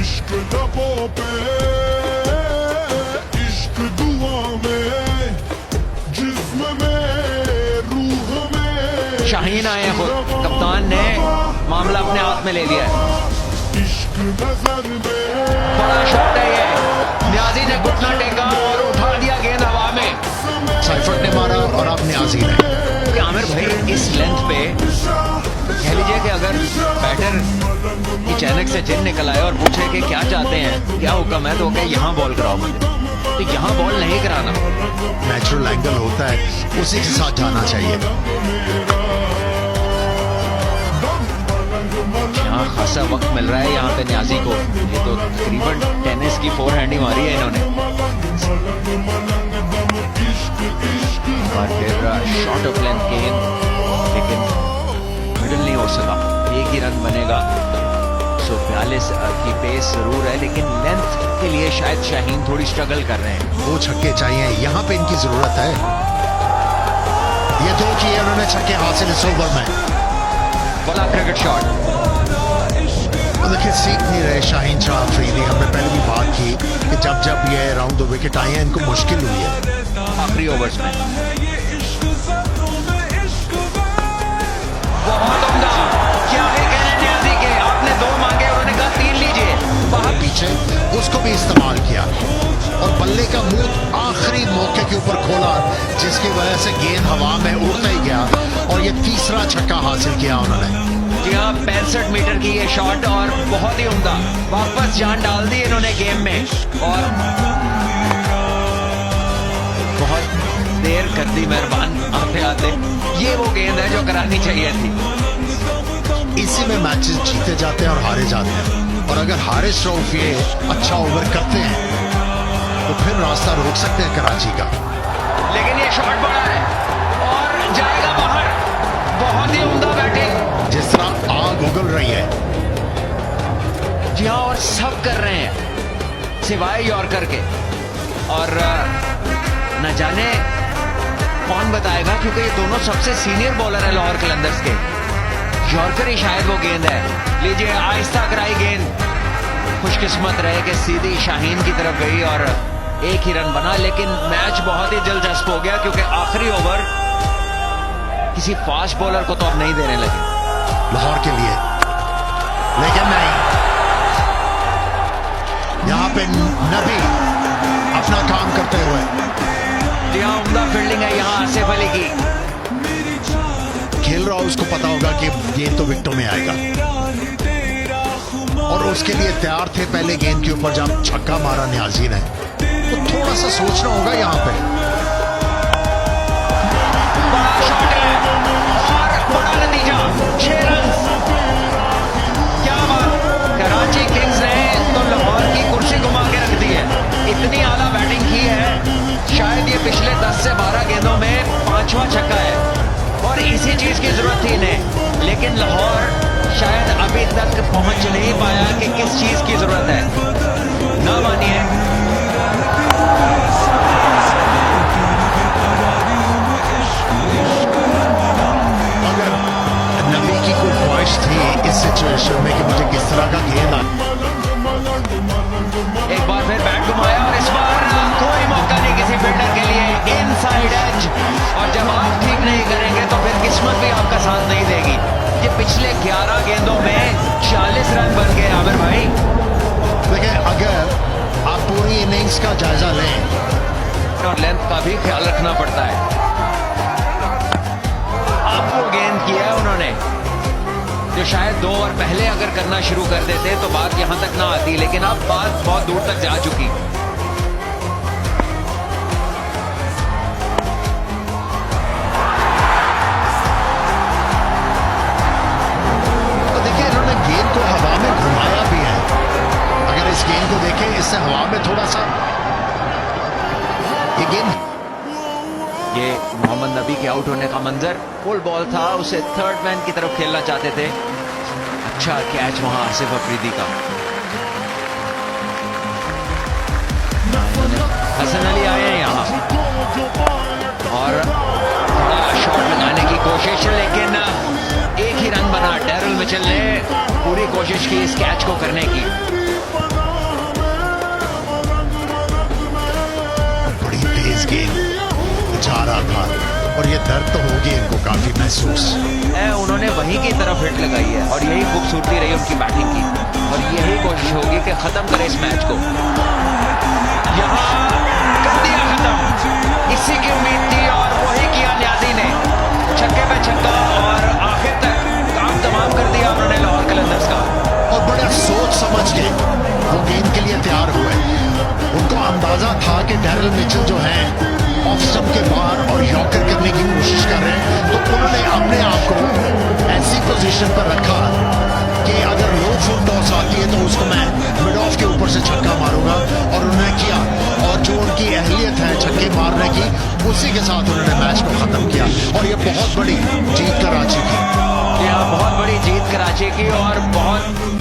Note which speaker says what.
Speaker 1: इश्क लबों पे, इश्क दुआ में, जिस्म में, रूह में।
Speaker 2: शाहीन आए हैं खुद, कप्तान ने मामला अपने हाथ में ले लिया है।
Speaker 1: इश्क नजर में,
Speaker 2: बड़ा शॉट है ये, न्याजी ने घुटना टेका और उठा दिया गेंद हवा में।
Speaker 3: साइफर ने मारा और अब न्याजी ने।
Speaker 2: आमिर भाई इस लेंथ पे कह लीजिए कि अगर बैटर की चैनक से जिन निकल आए और पूछे कि क्या चाहते हैं, क्या हुक्म है, तो कहे यहाँ बॉल कराओ मुझे, तो यहाँ बॉल नहीं कराना।
Speaker 3: नेचुरल एंगल होता है, उसी के साथ जाना चाहिए।
Speaker 2: यहाँ खासा वक्त मिल रहा है यहाँ पे न्याजी को। ये तो तकरीबन टेनिस की फोरहैंड ही मारी है इन्होंने। और फिर शॉट ऑफ लेंथ गेंद, लेकिन मिडल नहीं हो सका। एक ही रन बनेगा। 142 की पेस जरूर है, लेकिन लेंथ के लिए शायद शाहीन थोड़ी स्ट्रगल कर रहे हैं।
Speaker 3: 2 छक्के चाहिए, यहाँ पे इनकी जरूरत है। ये 2 किए उन्होंने छक्के हासिल इस ओवर में।
Speaker 2: बड़ा क्रिकेट शॉट।
Speaker 3: देखिए सीख नहीं रहे शाहीन शाह अफरीदी। हमने पहले भी बात की कि जब जब ये राउंड द विकेट आए हैं, इनको मुश्किल हुई है
Speaker 2: आखिरी ओवर्स में। बहुत उम्दा, क्या है कहने न्याजी के। आपने 2 मांगे, उन्होंने कहा 3 लीजिए।
Speaker 3: बाहर पीछे उसको भी इस्तेमाल किया और बल्ले का मुंह आखिरी मौके के ऊपर खोला, जिसकी वजह से गेंद हवा में उड़ता ही गया और ये तीसरा छक्का हासिल किया उन्होंने।
Speaker 2: जी हाँ, 65 मीटर की ये शॉट और बहुत ही उम्दा। वापस जान डाल दी इन्होंने गेम में और बहुत देर कर दी मेहरबान आते आते। ये वो गेंद है जो करानी चाहिए थी।
Speaker 3: इसी में मैचेस जीते जाते हैं और हारे जाते हैं। और अगर हारिस रऊफ ये अच्छा ओवर करते हैं तो फिर रास्ता रोक सकते हैं कराची का।
Speaker 2: लेकिन ये शॉट बड़ा है और जाएगा बाहर। बहुत ही उम्दा बैटिंग,
Speaker 3: जिस तरह आग उगल रही है।
Speaker 2: जी हाँ, और सब कर रहे हैं सिवाय यॉर्कर के। और न जाने कौन बताएगा, क्योंकि ये दोनों सबसे सीनियर बॉलर है लाहौर कलंदर्स के। यॉर्कर ही शायद वो गेंद है। लीजिए, आहिस्ता कराई गेंद। खुशकिस्मत रहे कि सीधी शाहीन की तरफ गई और एक ही रन बना। लेकिन मैच बहुत ही दिलचस्प हो गया, क्योंकि आखिरी ओवर किसी फास्ट बॉलर को तो अब नहीं देने लगे
Speaker 3: लाहौर के लिए। लेकिन नहीं, यहां पे नबी अपना काम करते हुए।
Speaker 2: जी हाँ, उम्दा फील्डिंग है यहाँ आसिफ अली की।
Speaker 3: खेल रहा हो, उसको पता होगा कि गेंद तो विकेटों में आएगा और उसके लिए तैयार थे। पहले गेंद के ऊपर जब छक्का मारा न्याजी ने, तो थोड़ा सा सोचना होगा यहाँ पे।
Speaker 2: बड़ा शॉट है और बड़ा नतीजा, 6 रन। क्या बात, कराची किंग्स ने तो लाहौर की कुर्सी घुमा के रख दी है। इतनी आला बैटिंग की है, शायद ये पिछले 10 से 12 गेंदों में 5वां छक्का है और इसी चीज की जरूरत थी इन्हें। लेकिन लाहौर शायद अभी तक पहुंच नहीं पाया कि किस चीज की जरूरत है। ना मानिए,
Speaker 3: अगर नबी की कोई ख्वाहिश थी इस सिचुएशन में कि मुझे किस तरह का गेंद आ,
Speaker 2: एक बार फिर बैट घुमाया और इस बार कोई मौका नहीं किसी फील्डर के लिए। इनसाइड एज, और जब आप ठीक नहीं करेंगे तो फिर किस्मत भी आपका साथ नहीं देगी। ये पिछले 11 गेंदों में 40 रन बन गए आमिर भाई।
Speaker 3: देखिए, अगर आप पूरी इनिंग्स का जायजा लें
Speaker 2: और लेंथ का भी ख्याल रखना पड़ता है। अब वो गेंद किया है उन्होंने जो शायद 2 ओवर पहले अगर करना शुरू कर देते तो बात यहां तक ना आती, लेकिन अब बात बहुत दूर तक जा चुकी।
Speaker 3: तो देखिए, इन्होंने गेंद को हवा में घुमाया भी है। अगर इस गेंद को देखें, इससे हवा में थोड़ा सा ये गेंद,
Speaker 2: ये मोहम्मद नबी के आउट होने का मंजर, फुल बॉल था, उसे थर्ड मैन की तरफ खेलना चाहते थे। अच्छा कैच वहां आसिफ अफरीदी का। हसन अली आए हैं यहाँ और थोड़ा शॉट लगाने की कोशिश, लेकिन एक ही रन बना। डैरल मिचेल ने पूरी कोशिश की इस कैच को करने की।
Speaker 3: दर्द तो होगी इनको काफी महसूस।
Speaker 2: उन्होंने वहीं की तरफ हिट लगाई है और यही खूबसूरती रही उनकी बैटिंग की और यही कोशिश होगी कि खत्म करे इस मैच को। यहाँ कर दिया खत्म, इसी की उम्मीद थी और वही किया न्याजी ने, छक्के पे छक्का और आखिर तक काम तमाम कर दिया उन्होंने लाहौर कलंदर्स का।
Speaker 3: और बड़ा सोच समझ के वो गेंद के लिए तैयार हुए। उनको अंदाजा था कि डैरिल मिचेल जो है ऑफ स्टंप के बाहर और यॉर्कर करने की कोशिश कर रहे हैं, तो उन्होंने अपने आप को ऐसी पोजीशन पर रखा कि अगर लो फुट टॉस आती है तो उसको मैं मिड ऑफ के ऊपर से छक्का मारूंगा, और उन्होंने किया। और जो उनकी अहलियत है छक्के मारने की, उसी के साथ उन्होंने मैच को खत्म किया और ये बहुत बड़ी जीत कराची की।
Speaker 2: बहुत बड़ी जीत कराची की और बहुत